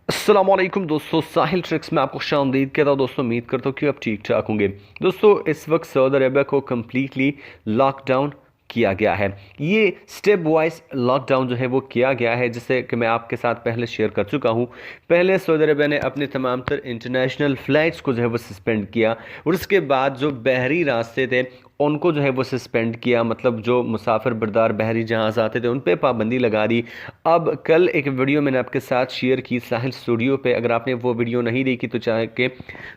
अस्सलामुअलैकुम दोस्तों, साहिल ट्रिक्स में आपको खुशामदीद कहता हूँ। दोस्तों उम्मीद करता हूँ कि आप ठीक ठाक होंगे। दोस्तों इस वक्त सऊदी अरबिया को कम्प्लीटली लॉकडाउन किया गया है। ये स्टेप वाइज लॉकडाउन जो है वो किया गया है, जिसे कि मैं आपके साथ पहले शेयर कर चुका हूँ। पहले सऊदी अरबिया ने अपने तमाम तर इंटरनेशनल फ़्लाइट्स को जो है वो सस्पेंड किया, और उसके बाद जो बहरी रास्ते थे उनको जो है वो सस्पेंड किया। मतलब जो मुसाफिर बरदार बहरी जहाज़ आते थे उन पे पाबंदी लगा दी। अब कल एक वीडियो मैंने आपके साथ शेयर की साहिल स्टूडियो पे, अगर आपने वो वीडियो नहीं देखी तो चाहे कि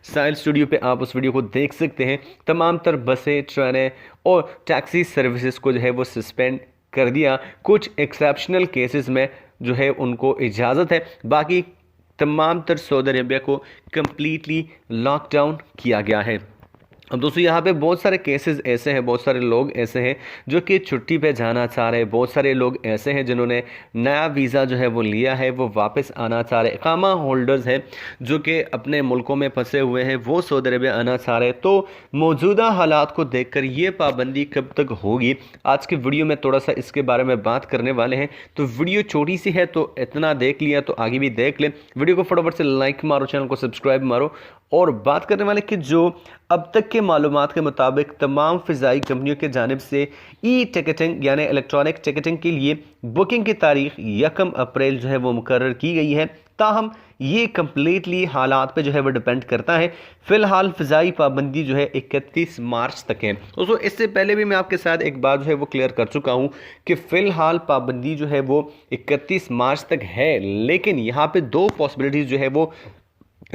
साहिल स्टूडियो पे आप उस वीडियो को देख सकते हैं। तमाम तर बसें, ट्रेनें और टैक्सी सर्विसेज को जो है वो सस्पेंड कर दिया। कुछ एक्सेप्शनल केसेस में जो है उनको इजाज़त है, बाकी तमाम तर सऊदी अरबिया को कम्प्लीटली लॉकडाउन किया गया है। अब दोस्तों यहाँ पे बहुत सारे केसेस ऐसे हैं, बहुत सारे लोग ऐसे हैं जो कि छुट्टी पे जाना चाह रहे हैं। बहुत सारे लोग ऐसे हैं जिन्होंने नया वीज़ा जो है वो लिया है, वो वापस आना चाह रहे हैं। इकामा होल्डर्स हैं जो कि अपने मुल्कों में फंसे हुए हैं, वो सऊदी अरबिया आना चाह रहे हैं। तो मौजूदा हालात को देखकर ये पाबंदी कब तक होगी, आज की वीडियो में थोड़ा सा इसके बारे में बात करने वाले हैं। तो वीडियो छोटी सी है तो इतना देख लिया तो आगे भी देख लें। वीडियो को फटाफट से लाइक मारो, चैनल को सब्सक्राइब मारो। और बात करने वाले कि जो अब तक के मालूमात के मुताबिक तमाम फ़िज़ाई कंपनियों की जानिब से ई टिकटिंग यानी इलेक्ट्रॉनिक टिकटिंग के लिए बुकिंग की तारीख 1 अप्रैल जो है वो मुकर्रर की गई है। ताहम ये कम्प्लीटली हालात पे जो है वो डिपेंड करता है। फ़िलहाल फ़िज़ाई पाबंदी जो है 31 मार्च तक है। दोस्तों इससे पहले भी मैं आपके साथ एक बात जो है वो क्लियर कर चुका हूँ कि फ़िलहाल पाबंदी जो है वो 31 मार्च तक है, लेकिन यहाँ पे दो पॉसिबिलिटीज़ जो है वो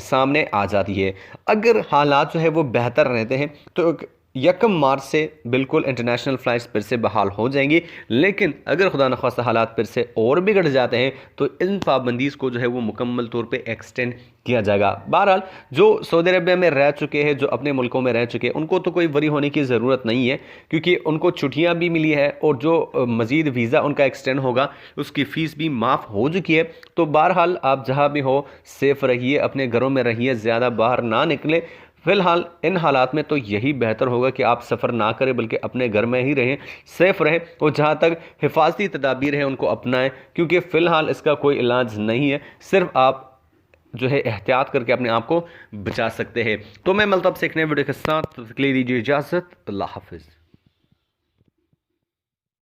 सामने आ जाती है। अगर हालात जो है वो बेहतर रहते हैं तो 1 मार्च से बिल्कुल इंटरनेशनल फ़्लाइट्स फिर से बहाल हो जाएंगी, लेकिन अगर खुदा न खास्ता हालात फिर से और बिगड़ जाते हैं तो इन पाबंदीज़ को जो है वो मुकम्मल तौर पे एक्सटेंड किया जाएगा। बहरहाल जो सऊदी अरबिया में रह चुके हैं, जो अपने मुल्कों में रह चुके हैं, उनको तो कोई वरी होने की ज़रूरत नहीं है, क्योंकि उनको छुट्टियाँ भी मिली है और जो मज़ीद वीज़ा उनका एक्सटेंड होगा उसकी फ़ीस भी माफ़ हो चुकी है। तो बहरहाल आप जहाँ भी हो सेफ़ रहिए, अपने घरों में रहिए, ज़्यादा बाहर ना निकले। फ़िलहाल इन हालात में तो यही बेहतर होगा कि आप सफ़र ना करें, बल्कि अपने घर में ही रहें, सेफ़ रहें, और जहाँ तक हिफाजती तदाबीर हैं उनको अपनाएं, क्योंकि फ़िलहाल इसका कोई इलाज नहीं है। सिर्फ आप जो है एहतियात करके अपने आप को बचा सकते हैं। तो मैं मिलता हूं आपसे एक नए वीडियो के साथ, तब तक के लिए दीजिए इजाज़त। अल्लाह हाफ़िज़।